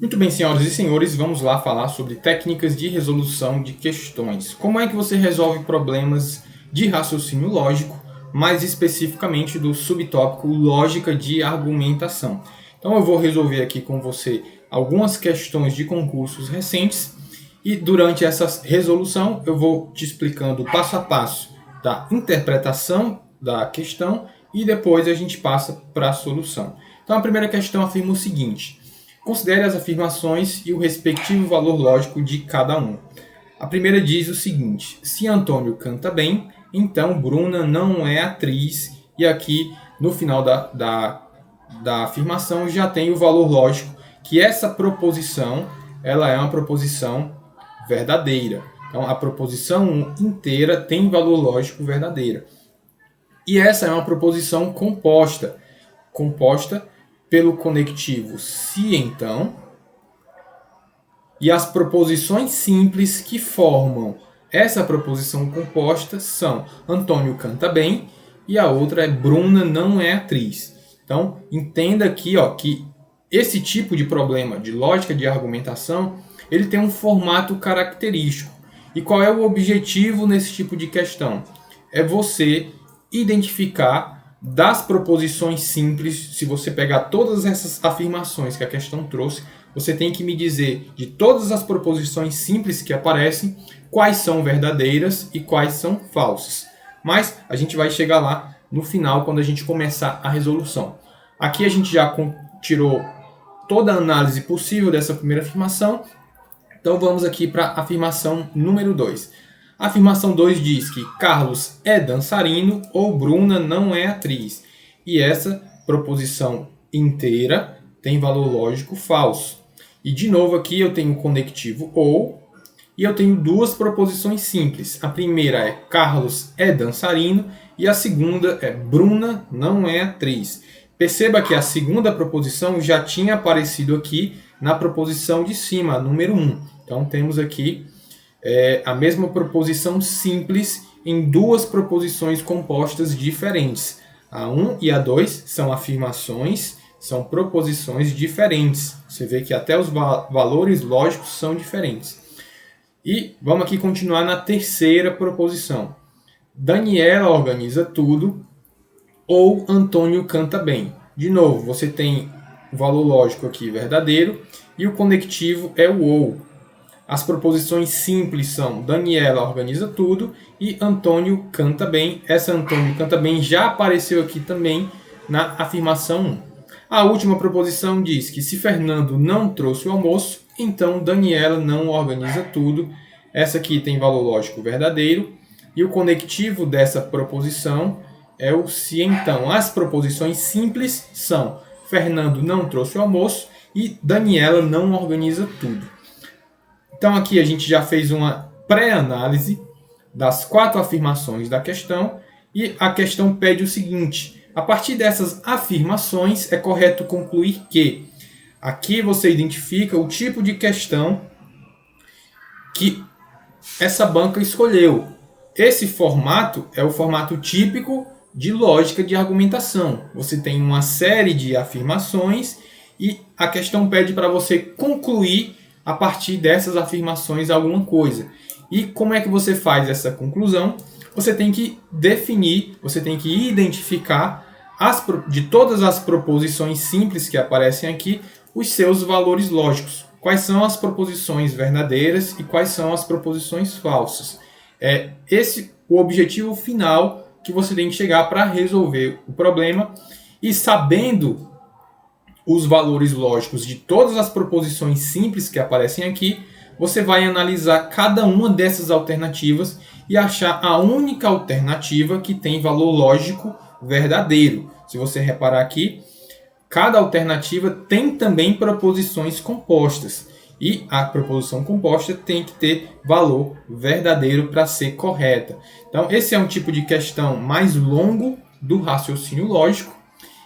Muito bem, senhoras e senhores, vamos lá falar sobre técnicas de resolução de questões. Como é que você resolve problemas de raciocínio lógico, mais especificamente do subtópico lógica de argumentação. Então eu vou resolver aqui com você algumas questões de concursos recentes e durante essa resolução eu vou te explicando passo a passo da interpretação da questão e depois a gente passa para a solução. Então a primeira questão afirma o seguinte: considere as afirmações e o respectivo valor lógico de cada um. A primeira diz o seguinte: se Antônio canta bem, então Bruna não é atriz. E aqui, no final da afirmação, já tem o valor lógico, que essa proposição ela é uma proposição verdadeira. Então, a proposição inteira tem valor lógico verdadeiro. E essa é uma proposição composta pelo conectivo se então, e as proposições simples que formam essa proposição composta são Antônio canta bem e a outra é Bruna não é atriz. Então, entenda aqui que esse tipo de problema de lógica de argumentação ele tem um formato característico. E qual é o objetivo nesse tipo de questão? É você identificar das proposições simples. Se você pegar todas essas afirmações que a questão trouxe, você tem que me dizer de todas as proposições simples que aparecem, quais são verdadeiras e quais são falsas. Mas a gente vai chegar lá no final, quando a gente começar a resolução. Aqui a gente já tirou toda a análise possível dessa primeira afirmação. Então vamos aqui para a afirmação número 2. A afirmação 2 diz que Carlos é dançarino ou Bruna não é atriz. E essa proposição inteira tem valor lógico falso. E de novo aqui eu tenho o conectivo ou e eu tenho duas proposições simples. A primeira é Carlos é dançarino e a segunda é Bruna não é atriz. Perceba que a segunda proposição já tinha aparecido aqui na proposição de cima, a número 1. Então temos aqui a mesma proposição simples em duas proposições compostas diferentes. A 1 e a 2 são afirmações, são proposições diferentes. Você vê que até os valores lógicos são diferentes. E vamos aqui continuar na terceira proposição. Daniela organiza tudo ou Antônio canta bem. De novo, você tem o valor lógico aqui verdadeiro e o conectivo é o ou. As proposições simples são Daniela organiza tudo e Antônio canta bem. Essa Antônio canta bem já apareceu aqui também na afirmação 1. A última proposição diz que se Fernando não trouxe o almoço, então Daniela não organiza tudo. Essa aqui tem valor lógico verdadeiro e o conectivo dessa proposição é o se então. As proposições simples são Fernando não trouxe o almoço e Daniela não organiza tudo. Então aqui a gente já fez uma pré-análise das 4 afirmações da questão e a questão pede o seguinte: a partir dessas afirmações é correto concluir que aqui você identifica o tipo de questão que essa banca escolheu. Esse formato é o formato típico de lógica de argumentação. Você tem uma série de afirmações e a questão pede para você concluir a partir dessas afirmações alguma coisa. E como é que você faz essa conclusão? Você tem que definir, você tem que identificar de todas as proposições simples que aparecem aqui, os seus valores lógicos. Quais são as proposições verdadeiras e quais são as proposições falsas. É esse o objetivo final que você tem que chegar para resolver o problema. E sabendo os valores lógicos de todas as proposições simples que aparecem aqui, você vai analisar cada uma dessas alternativas e achar a única alternativa que tem valor lógico verdadeiro. Se você reparar aqui, cada alternativa tem também proposições compostas. E a proposição composta tem que ter valor verdadeiro para ser correta. Então, esse é um tipo de questão mais longo do raciocínio lógico.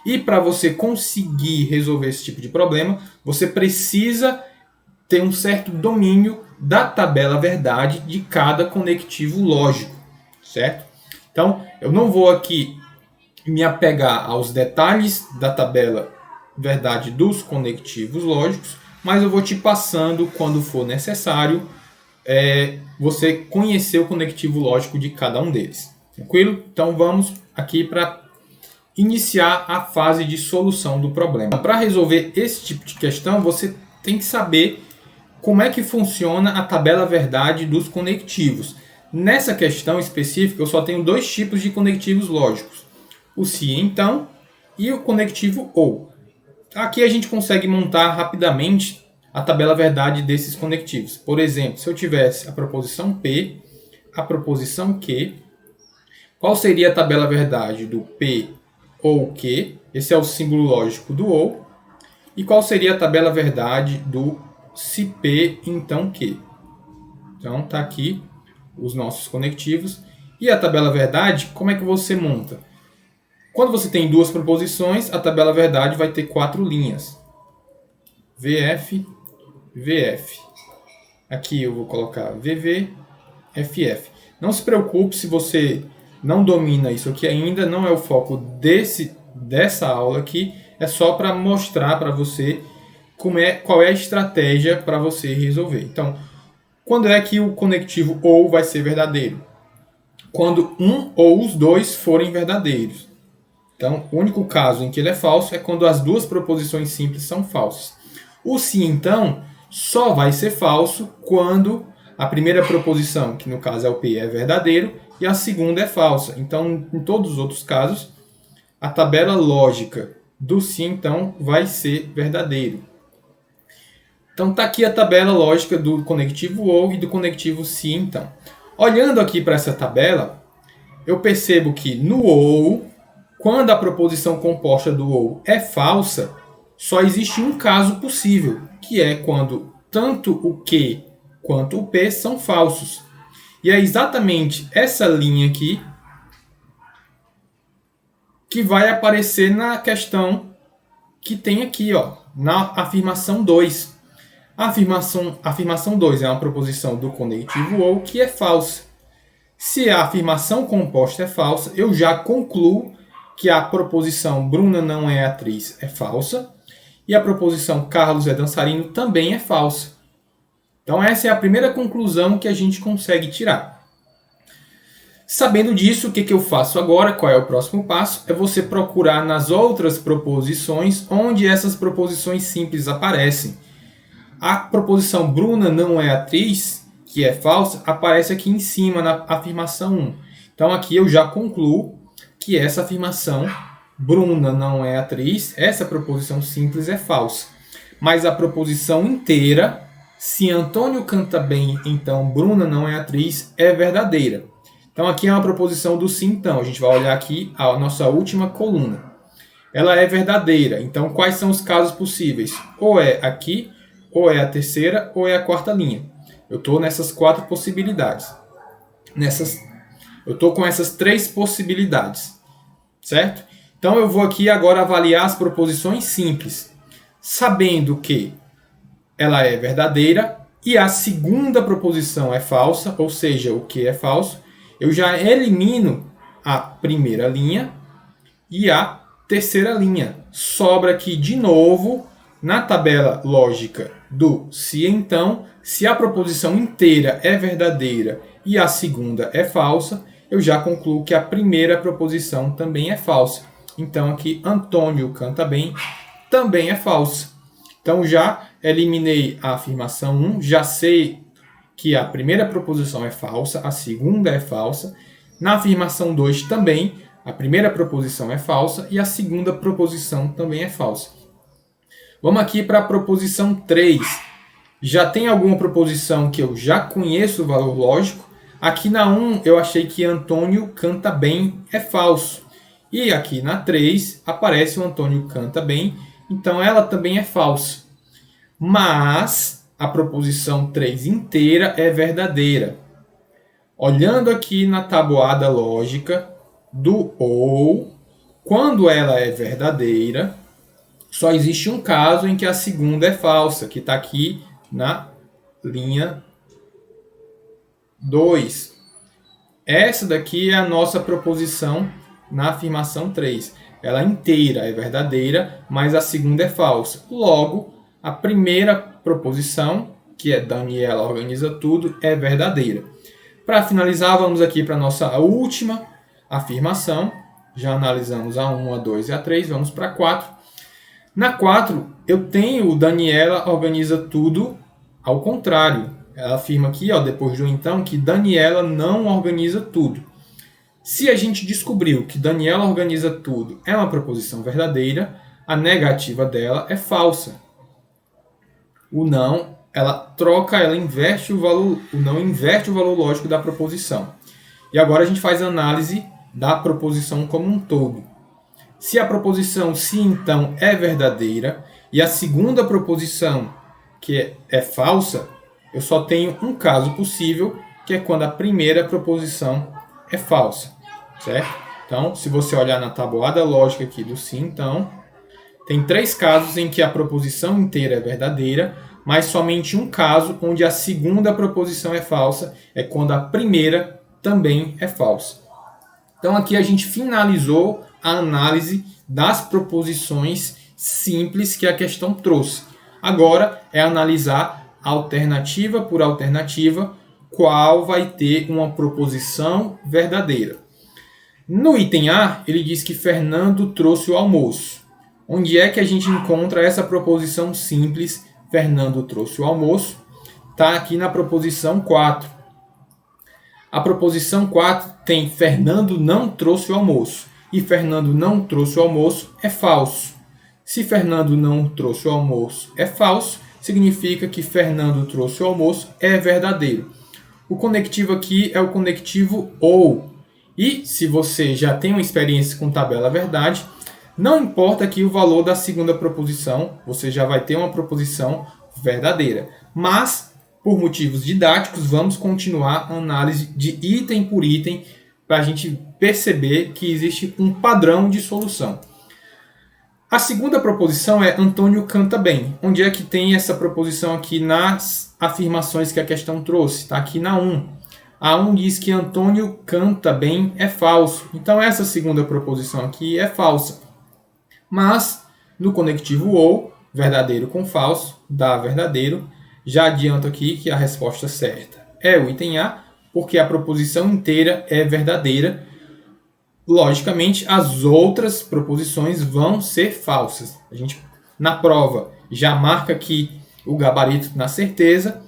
E para você conseguir resolver esse tipo de problema, você precisa ter um certo domínio da tabela verdade de cada conectivo lógico, certo? Então, eu não vou aqui me apegar aos detalhes da tabela verdade dos conectivos lógicos, mas eu vou te passando quando for necessário você conhecer o conectivo lógico de cada um deles. Tranquilo? Então vamos aqui para iniciar a fase de solução do problema. Para resolver esse tipo de questão, você tem que saber como é que funciona a tabela verdade dos conectivos. Nessa questão específica, eu só tenho dois tipos de conectivos lógicos. O se então e o conectivo ou. Aqui a gente consegue montar rapidamente a tabela verdade desses conectivos. Por exemplo, se eu tivesse a proposição P, a proposição Q, qual seria a tabela verdade do P ou Q? Esse é o símbolo lógico do ou. E qual seria a tabela verdade do se P, então Q? Então tá aqui os nossos conectivos. E a tabela verdade, como é que você monta? Quando você tem duas proposições, a tabela verdade vai ter 4 linhas. VF, VF. Aqui eu vou colocar VV, FF. Não se preocupe se você não domina isso aqui ainda, não é o foco dessa aula aqui, é só para mostrar para você qual é a estratégia para você resolver. Então, quando é que o conectivo ou vai ser verdadeiro? Quando um ou os dois forem verdadeiros. Então, o único caso em que ele é falso é quando as duas proposições simples são falsas. O se então só vai ser falso quando a primeira proposição, que no caso é o P, é verdadeiro e a segunda é falsa. Então, em todos os outros casos, a tabela lógica do se então vai ser verdadeiro. Então está aqui a tabela lógica do conectivo ou e do conectivo se então. Olhando aqui para essa tabela, eu percebo que no ou, quando a proposição composta do ou é falsa, só existe um caso possível, que é quando tanto o Q quanto o P são falsos. E é exatamente essa linha aqui que vai aparecer na questão que tem aqui, ó, na afirmação 2. A afirmação 2 é uma proposição do conectivo ou que é falsa. Se a afirmação composta é falsa, eu já concluo que a proposição Bruna não é atriz é falsa e a proposição Carlos é dançarino também é falsa. Então essa é a primeira conclusão que a gente consegue tirar. Sabendo disso, o que eu faço agora? Qual é o próximo passo? É você procurar nas outras proposições onde essas proposições simples aparecem. A proposição Bruna não é atriz, que é falsa, aparece aqui em cima na afirmação 1. Então aqui eu já concluo que essa afirmação Bruna não é atriz, essa proposição simples é falsa. Mas a proposição inteira, se Antônio canta bem, então Bruna não é atriz, é verdadeira. Então aqui é uma proposição do se então. A gente vai olhar aqui a nossa última coluna. Ela é verdadeira. Então quais são os casos possíveis? Ou é aqui, ou é a terceira, ou é a quarta linha. Eu estou nessas 4 possibilidades. Eu estou com essas 3 possibilidades. Certo? Então eu vou aqui agora avaliar as proposições simples. Sabendo que ela é verdadeira e a segunda proposição é falsa, ou seja, o que é falso, eu já elimino a primeira linha e a terceira linha. Sobra aqui de novo, na tabela lógica do se então, se a proposição inteira é verdadeira e a segunda é falsa, eu já concluo que a primeira proposição também é falsa. Então aqui Antônio canta bem também é falsa. Então já eliminei a afirmação 1, já sei que a primeira proposição é falsa, a segunda é falsa. Na afirmação 2 também, a primeira proposição é falsa e a segunda proposição também é falsa. Vamos aqui para a proposição 3. Já tem alguma proposição que eu já conheço o valor lógico. Aqui na 1 eu achei que Antônio canta bem é falso. E aqui na 3 aparece o Antônio canta bem, então ela também é falsa. Mas a proposição 3 inteira é verdadeira. Olhando aqui na tabuada lógica do ou, quando ela é verdadeira, só existe um caso em que a segunda é falsa, que está aqui na linha 2. Essa daqui é a nossa proposição na afirmação 3. Ela inteira é verdadeira, mas a segunda é falsa. Logo, a primeira proposição, que é Daniela organiza tudo, é verdadeira. Para finalizar, vamos aqui para a nossa última afirmação. Já analisamos a 1, a 2 e a 3, vamos para a 4. Na 4, eu tenho o Daniela organiza tudo ao contrário. Ela afirma aqui, depois do então, que Daniela não organiza tudo. Se a gente descobriu que Daniela organiza tudo é uma proposição verdadeira, a negativa dela é falsa. O não, ela inverte o valor, o não inverte o valor lógico da proposição. E agora a gente faz a análise da proposição como um todo. Se a proposição se então é verdadeira e a segunda proposição que é falsa, eu só tenho um caso possível, que é quando a primeira proposição é falsa, certo? Então, se você olhar na tabuada lógica aqui do se então, tem 3 casos em que a proposição inteira é verdadeira, mas somente um caso onde a segunda proposição é falsa, é quando a primeira também é falsa. Então aqui a gente finalizou a análise das proposições simples que a questão trouxe. Agora é analisar alternativa por alternativa qual vai ter uma proposição verdadeira. No item A, ele diz que Fernando trouxe o almoço. Onde é que a gente encontra essa proposição simples, Fernando trouxe o almoço? Está aqui na proposição 4. A proposição 4 tem Fernando não trouxe o almoço. E Fernando não trouxe o almoço é falso. Se Fernando não trouxe o almoço é falso, significa que Fernando trouxe o almoço é verdadeiro. O conectivo aqui é o conectivo ou. E se você já tem uma experiência com tabela verdade, não importa aqui o valor da segunda proposição, você já vai ter uma proposição verdadeira. Mas, por motivos didáticos, vamos continuar a análise de item por item para a gente perceber que existe um padrão de solução. A segunda proposição é Antônio canta bem. Onde é que tem essa proposição aqui nas afirmações que a questão trouxe? Está aqui na 1. A 1 diz que Antônio canta bem é falso. Então essa segunda proposição aqui é falsa. Mas no conectivo ou, verdadeiro com falso, dá verdadeiro. Já adianto aqui que a resposta certa é o item A, porque a proposição inteira é verdadeira. Logicamente, as outras proposições vão ser falsas. A gente, na prova, já marca aqui o gabarito na certeza.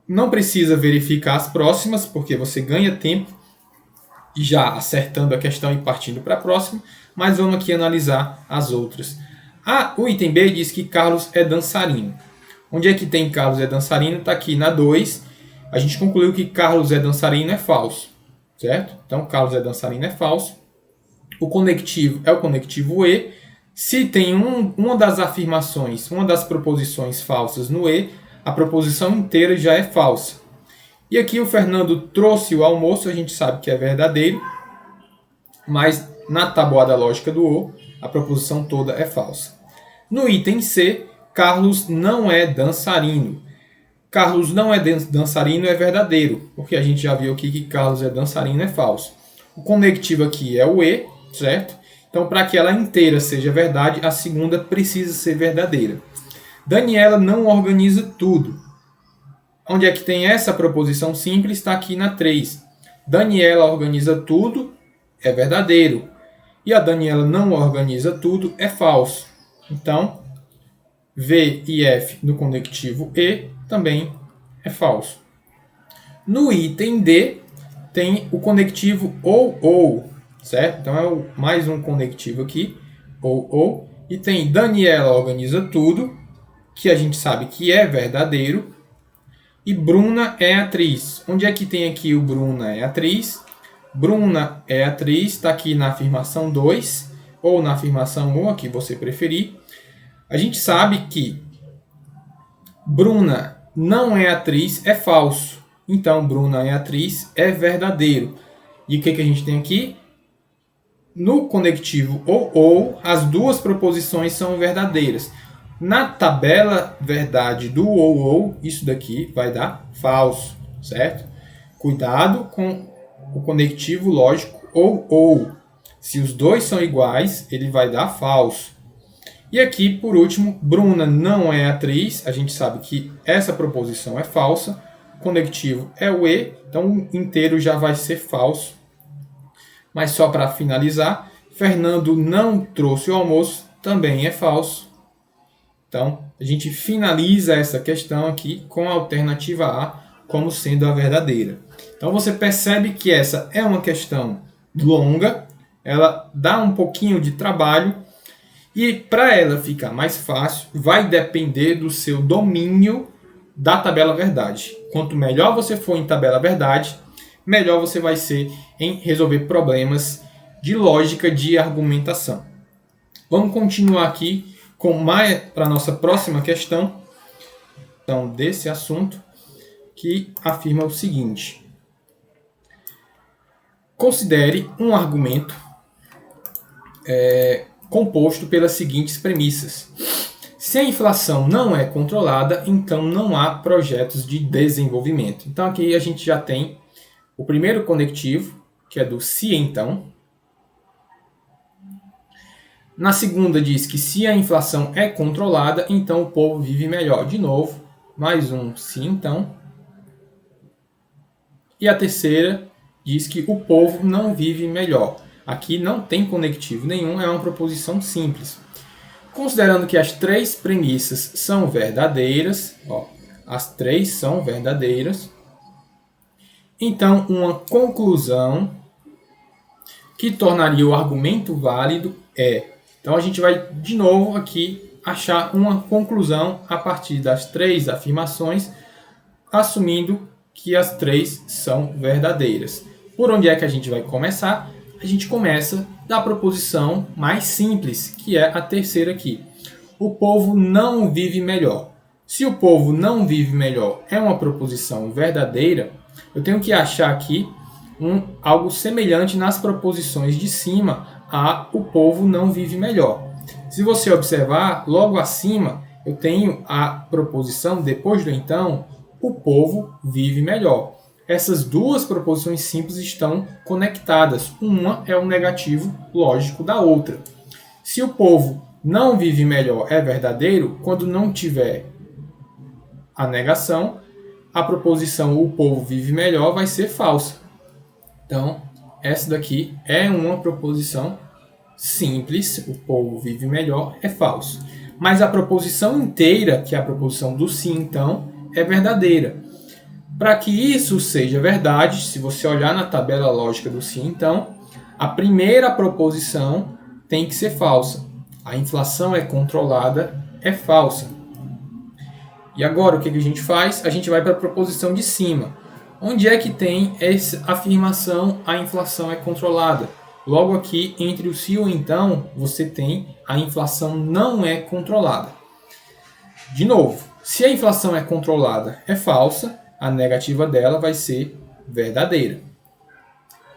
Não precisa verificar as próximas, porque você ganha tempo já acertando a questão e partindo para a próxima. Mas vamos aqui analisar as outras. O item B diz que Carlos é dançarino. Onde é que tem Carlos é dançarino? Está aqui na 2. A gente concluiu que Carlos é dançarino é falso. Certo? Então, Carlos é dançarino é falso. O conectivo é o conectivo E. Se tem uma das afirmações, uma das proposições falsas no E, a proposição inteira já é falsa. E aqui o Fernando trouxe o almoço, a gente sabe que é verdadeiro, mas na tabuada lógica do O, a proposição toda é falsa. No item C, Carlos não é dançarino. Carlos não é dançarino é verdadeiro, porque a gente já viu aqui que Carlos é dançarino é falso. O conectivo aqui é o E, certo? Então, para que ela inteira seja verdade, a segunda precisa ser verdadeira. Daniela não organiza tudo. Onde é que tem essa proposição simples? Está aqui na 3. Daniela organiza tudo é verdadeiro. E a Daniela não organiza tudo é falso. Então, V e F no conectivo E também é falso. No item D, tem o conectivo ou, certo? Então é mais um conectivo aqui, ou. E tem Daniela organiza tudo, que a gente sabe que é verdadeiro. E Bruna é atriz. Onde é que tem aqui o Bruna é atriz? Bruna é atriz, está aqui na afirmação 2, ou na afirmação 1, a que você preferir. A gente sabe que Bruna não é atriz, é falso. Então, Bruna é atriz, é verdadeiro. E o que a gente tem aqui? No conectivo ou, as duas proposições são verdadeiras. Na tabela verdade do ou, isso daqui vai dar falso, certo? Cuidado com o conectivo lógico ou. Se os dois são iguais, ele vai dar falso. E aqui, por último, Bruna não é atriz. A gente sabe que essa proposição é falsa. Conectivo é o E, então o inteiro já vai ser falso. Mas só para finalizar, Fernando não trouxe o almoço, também é falso. Então, a gente finaliza essa questão aqui com a alternativa A como sendo a verdadeira. Então, você percebe que essa é uma questão longa, ela dá um pouquinho de trabalho, e para ela ficar mais fácil, vai depender do seu domínio da tabela verdade. Quanto melhor você for em tabela verdade, melhor você vai ser em resolver problemas de lógica de argumentação. Vamos continuar aqui com mais para a nossa próxima questão, então, desse assunto, que afirma o seguinte: considere um argumento composto pelas seguintes premissas. Se a inflação não é controlada, então não há projetos de desenvolvimento. Então aqui a gente já tem o primeiro conectivo, que é do se então. Na segunda diz que se a inflação é controlada, então o povo vive melhor. De novo, mais um se então. E a terceira diz que o povo não vive melhor. Aqui não tem conectivo nenhum, é uma proposição simples. Considerando que as três premissas são verdadeiras, as três são verdadeiras, então uma conclusão que tornaria o argumento válido é. Então a gente vai de novo aqui achar uma conclusão a partir das três afirmações, assumindo que as três são verdadeiras. Por onde é que a gente vai começar? A gente começa da proposição mais simples, que é a terceira aqui. O povo não vive melhor. Se o povo não vive melhor é uma proposição verdadeira, eu tenho que achar aqui algo semelhante nas proposições de cima a o povo não vive melhor. Se você observar, logo acima eu tenho a proposição depois do então, o povo vive melhor. Essas duas proposições simples estão conectadas. Uma é o negativo lógico da outra. Se o povo não vive melhor é verdadeiro, quando não tiver a negação, a proposição o povo vive melhor vai ser falsa. Então, essa daqui é uma proposição simples, o povo vive melhor, é falso. Mas a proposição inteira, que é a proposição do sim então, é verdadeira. Para que isso seja verdade, se você olhar na tabela lógica do sim então, a primeira proposição tem que ser falsa. A inflação é controlada, é falsa. E agora o que a gente faz? A gente vai para a proposição de cima. Onde é que tem essa afirmação a inflação é controlada? Logo aqui, entre o se e o então, você tem a inflação não é controlada. De novo, se a inflação é controlada, é falsa, a negativa dela vai ser verdadeira.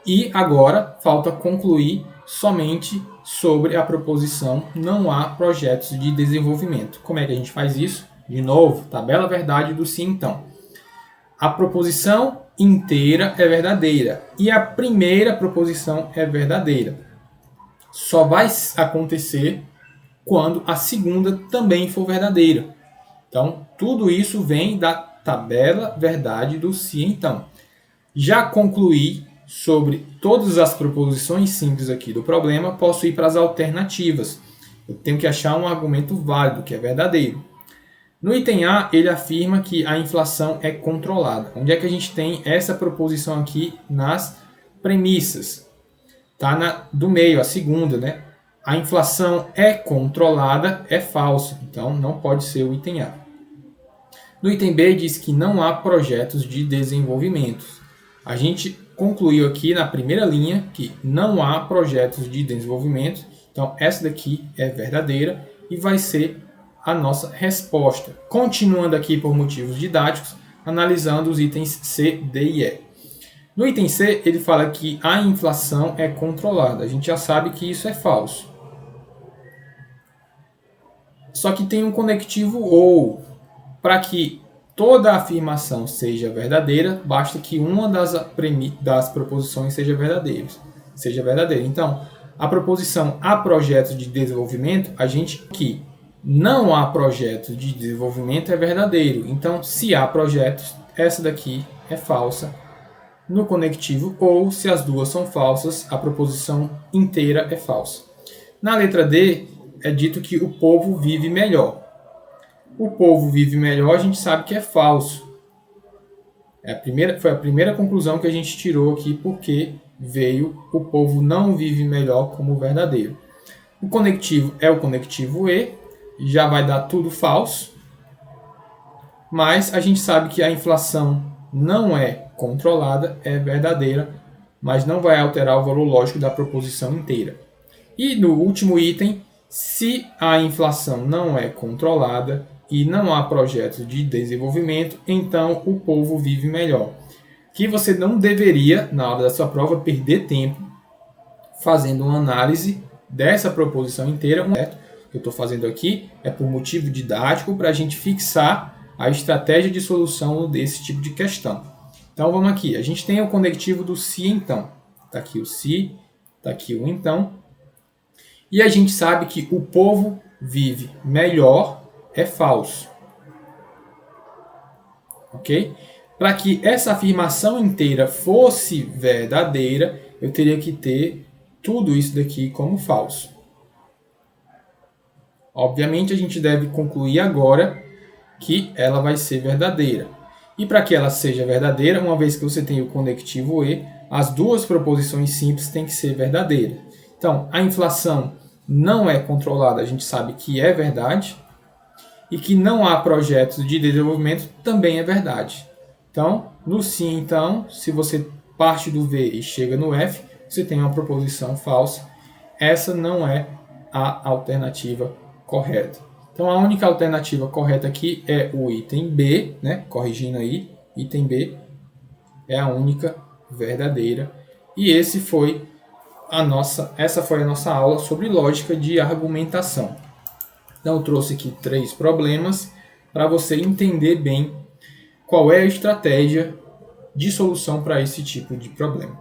E agora falta concluir somente sobre a proposição não há projetos de desenvolvimento. Como é que a gente faz isso? De novo, tabela verdade do sim então. A proposição inteira é verdadeira e a primeira proposição é verdadeira. Só vai acontecer quando a segunda também for verdadeira. Então, tudo isso vem da tabela verdade do se então. Já concluí sobre todas as proposições simples aqui do problema, posso ir para as alternativas. Eu tenho que achar um argumento válido, que é verdadeiro. No item A, ele afirma que a inflação é controlada. Onde é que a gente tem essa proposição aqui nas premissas? Está do meio, a segunda, né? A inflação é controlada, é falso. Então, não pode ser o item A. No item B, diz que não há projetos de desenvolvimento. A gente concluiu aqui na primeira linha que não há projetos de desenvolvimento. Então, essa daqui é verdadeira e vai ser a nossa resposta. Continuando aqui por motivos didáticos, analisando os itens C, D e E. No item C, ele fala que a inflação é controlada. A gente já sabe que isso é falso. Só que tem um conectivo ou. Para que toda afirmação seja verdadeira, basta que uma das proposições seja verdadeira. Então, a proposição há projetos de desenvolvimento, a gente que não há projetos de desenvolvimento é verdadeiro. Então, se há projetos, essa daqui é falsa no conectivo, ou se as duas são falsas, a proposição inteira é falsa. Na letra D, é dito que o povo vive melhor. O povo vive melhor, a gente sabe que é falso. Foi a primeira conclusão que a gente tirou aqui, porque veio o povo não vive melhor como verdadeiro. O conectivo é o conectivo E, já vai dar tudo falso, mas a gente sabe que a inflação não é controlada, é verdadeira, mas não vai alterar o valor lógico da proposição inteira. E no último item, se a inflação não é controlada e não há projetos de desenvolvimento, então o povo vive melhor. Que você não deveria, na hora da sua prova, perder tempo fazendo uma análise dessa proposição inteira. O que eu estou fazendo aqui é por motivo didático para a gente fixar a estratégia de solução desse tipo de questão. Então vamos aqui, a gente tem o conectivo do se então. Está aqui o se, está aqui o então. E a gente sabe que o povo vive melhor é falso. Ok? Para que essa afirmação inteira fosse verdadeira, eu teria que ter tudo isso daqui como falso. Obviamente, a gente deve concluir agora que ela vai ser verdadeira. E para que ela seja verdadeira, uma vez que você tem o conectivo E, as duas proposições simples têm que ser verdadeiras. Então, a inflação não é controlada, a gente sabe que é verdade. E que não há projetos de desenvolvimento também é verdade. Então, no sim, então, se você parte do V e chega no F, você tem uma proposição falsa. Essa não é a alternativa correta. Então, a única alternativa correta aqui é o item B, né? Corrigindo aí, item B é a única verdadeira. E essa foi a nossa aula sobre lógica de argumentação. Então, eu trouxe aqui 3 problemas para você entender bem qual é a estratégia de solução para esse tipo de problema.